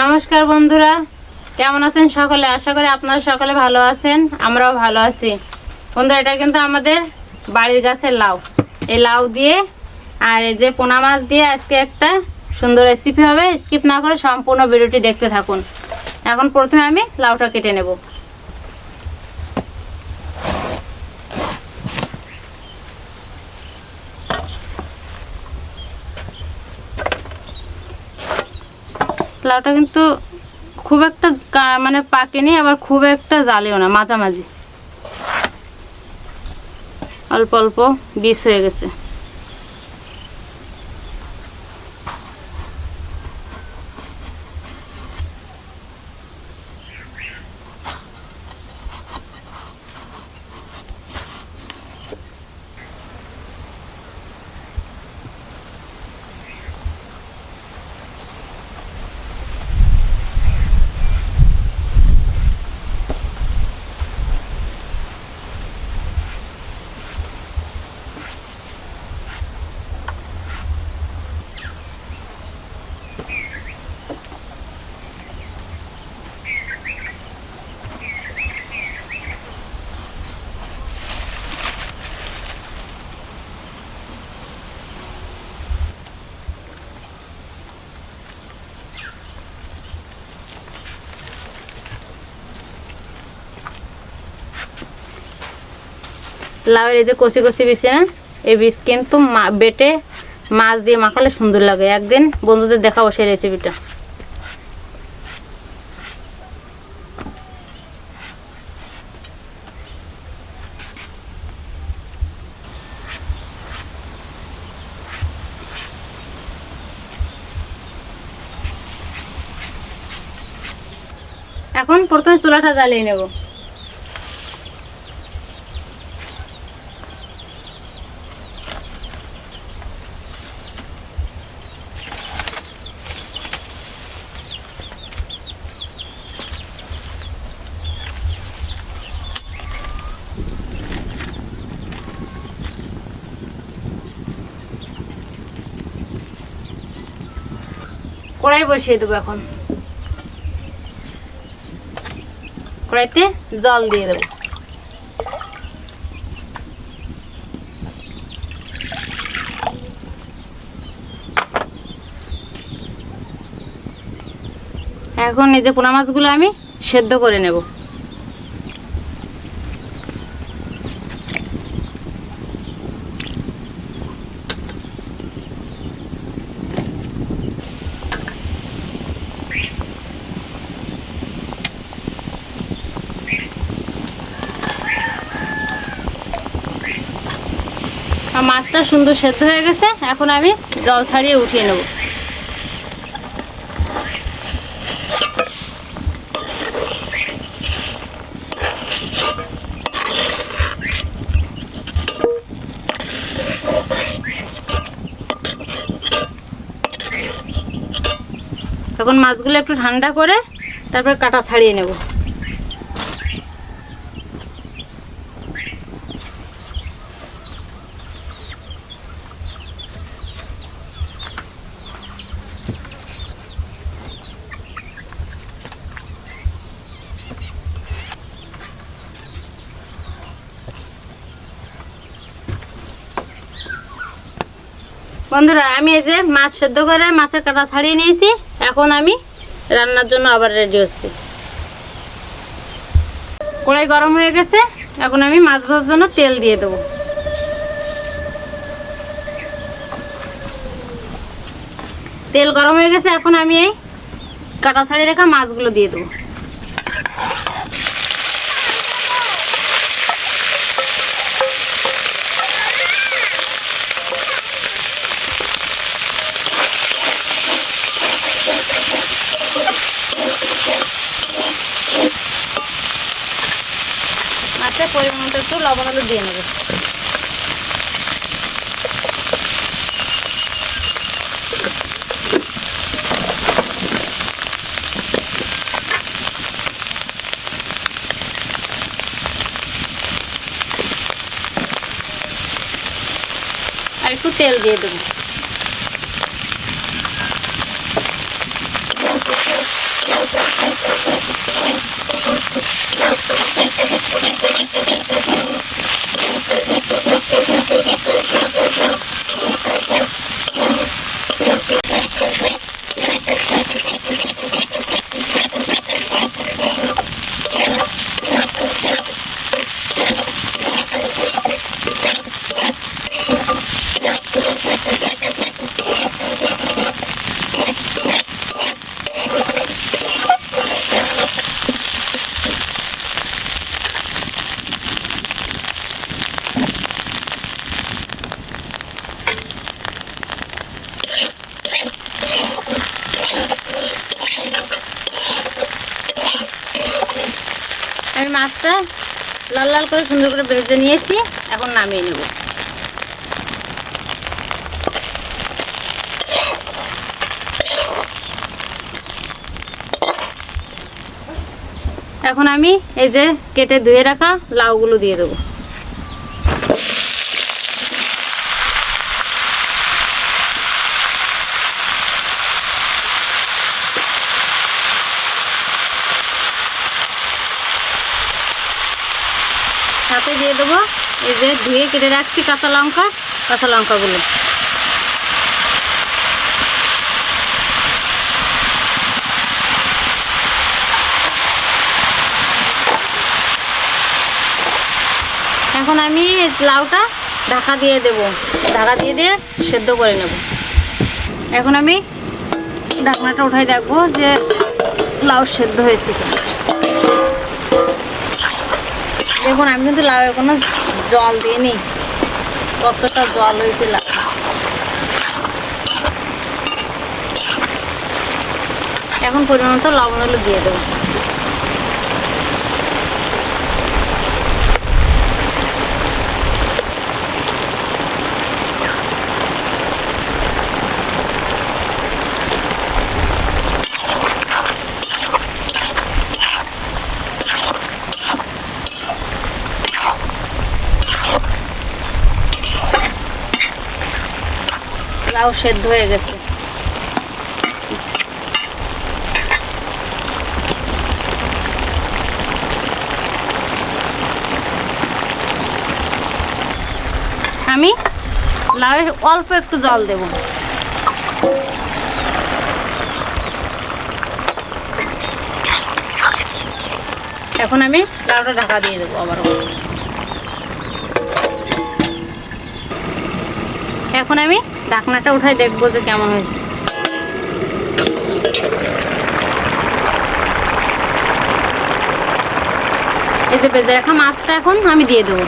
নমস্কার বন্ধুরা, কেমন আছেন সকলে? আশা করি আপনারা সকলে ভালো আছেন, আমরাও ভালো আছি। বন্ধুরা, এটা কিন্তু আমাদের বাড়ির গাছের লাউ। এই লাউ দিয়ে আর এই যে পোনা মাছ দিয়ে আজকে একটা সুন্দর রেসিপি হবে। স্কিপ না করে সম্পূর্ণ ভিডিওটি দেখতে থাকুন। এখন প্রথমে আমি লাউটা কেটে নেব। লাউটা কিন্তু খুব একটা মানে পাকেনি, আবার খুব একটা জালেও না, মাঝামাঝি, অল্প অল্প বীজ হয়ে গেছে। লাউয়ের এই যে কচি কচি বীজ না, এই বীজ কিন্তু বেটে মাছ দিয়ে মাখালে সুন্দর লাগে। একদিন বন্ধুদের দেখাবো সেই রেসিপিটা। এখন প্রথমে চুলাটা জ্বালিয়ে নেব। কড়াই বসিয়ে দেবো। এখন কড়াইতে জল দিয়ে দেবো। এখন এই যে পোনা মাছগুলো আমি সেদ্ধ করে নেব। মাছটা সুন্দর সেদ্ধ হয়ে গেছে। এখন আমি জল ছাড়িয়ে উঠিয়ে নেব। এখন মাছগুলো একটু ঠান্ডা করে তারপর কাটা ছাড়িয়ে নেব। বন্ধুরা, আমি এই যে মাছ সেদ্ধ করে মাছের কাটা ছাড়িয়ে নিয়েছি। এখন আমি রান্নার জন্য আবার রেডি হচ্ছি। কড়াই গরম হয়ে গেছে। এখন আমি মাছ ভাজার জন্য তেল দিয়ে দেবো। তেল গরম হয়ে গেছে। এখন আমি এই কাটা ছাড়িয়ে রাখা মাছগুলো দিয়ে দেবো। মাছের পরিমাণ মতো একটু লবণ হলুদ দিয়ে নেব। আর একটু তেল দিয়ে দেবো। আমি মাছটা লাল লাল করে সুন্দর করে ভেজে নিয়েছি, এখন নামিয়ে নেব। এখন আমি এই যে কেটে ধুয়ে রাখা লাউগুলো দিয়ে দেবো। সাথে দিয়ে দেবো এই যে ধুয়ে কেটে রাখছি কাঁচা লঙ্কাগুলো। এখন আমি লাউটা ঢাকা দিয়ে দেব, ঢাকা দিয়ে সেদ্ধ করে নেব। এখন আমি ঢাকনাটা উঠাই দেখবো যে লাউ সেদ্ধ হয়েছে কিনা। দেখুন আমি কিন্তু লাউয়ে কোনো জল দিইনি, কতটা জল হয়েছে লাউ। এখন পরিমাণ মতো লবণ হলুদ দিয়ে দেবো। লাউ সেদ্ধ হয়ে গেছে। আমি লাউয়ে অল্প একটু জল দেব। এখন আমি লাউটা ঢাকা দিয়ে দেবো আবার। এখন আমি ঢাকনাটা উঠাই দেখবো যে কেমন হয়েছে। এই যে ভেজে রাখা মাছটা এখন আমি দিয়ে দেবো।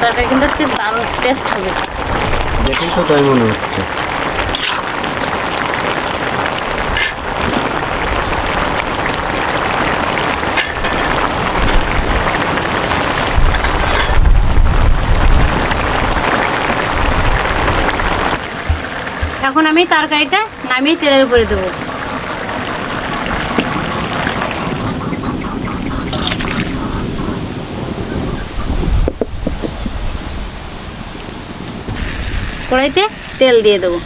তরকারি কিন্তু আজকে দারুণ টেস্ট হবে। দেখুন তো তাই মনে হচ্ছে। এখন আমি তরকারিটা নামিয়ে তেলের উপরে দেবো। কড়াইতে তেল দিয়ে দেবো।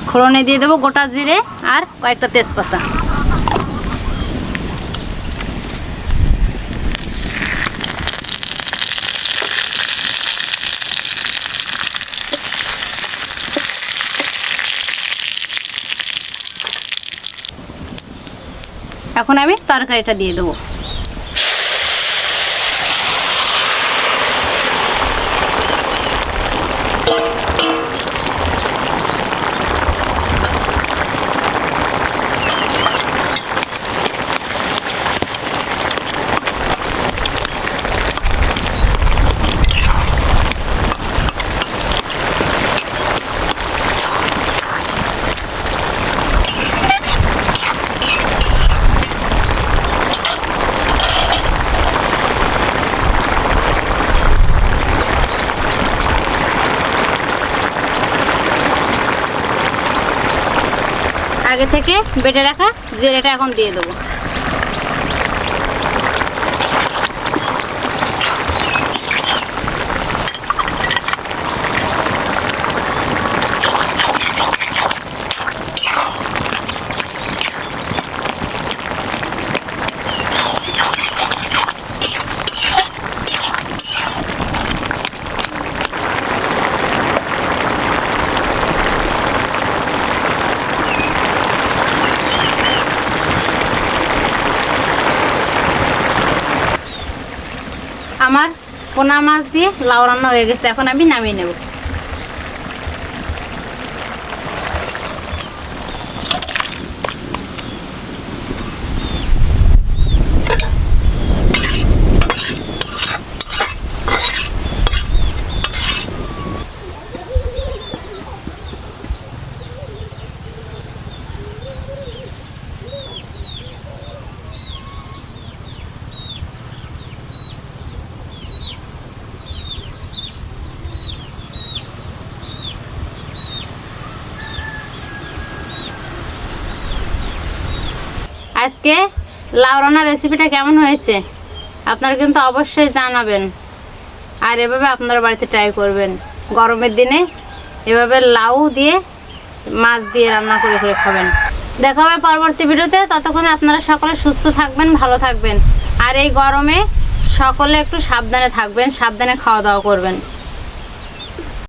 ফোড়নে দিয়ে দেবো গোটা জিরে আর কয়েকটা তেজপাতা। এখন আমি তরকারিটা দিয়ে দেবো। আগে থেকে বেটে রাখা জিরেটা এখন দিয়ে দেবো। আমার পোনা মাছ দিয়ে লাউ রান্না হয়ে গেছে, এখন আমি নামিয়ে নেব। আজকে লাউ রান্নার রেসিপিটা কেমন হয়েছে আপনারা কিন্তু অবশ্যই জানাবেন, আর এভাবে আপনারা বাড়িতে ট্রাই করবেন। গরমের দিনে এভাবে লাউ দিয়ে মাছ দিয়ে রান্না করে করে খাবেন। দেখা হবে পরবর্তী ভিডিওতে, ততক্ষণে আপনারা সকলে সুস্থ থাকবেন, ভালো থাকবেন। আর এই গরমে সকলে একটু সাবধানে থাকবেন, সাবধানে খাওয়া দাওয়া করবেন।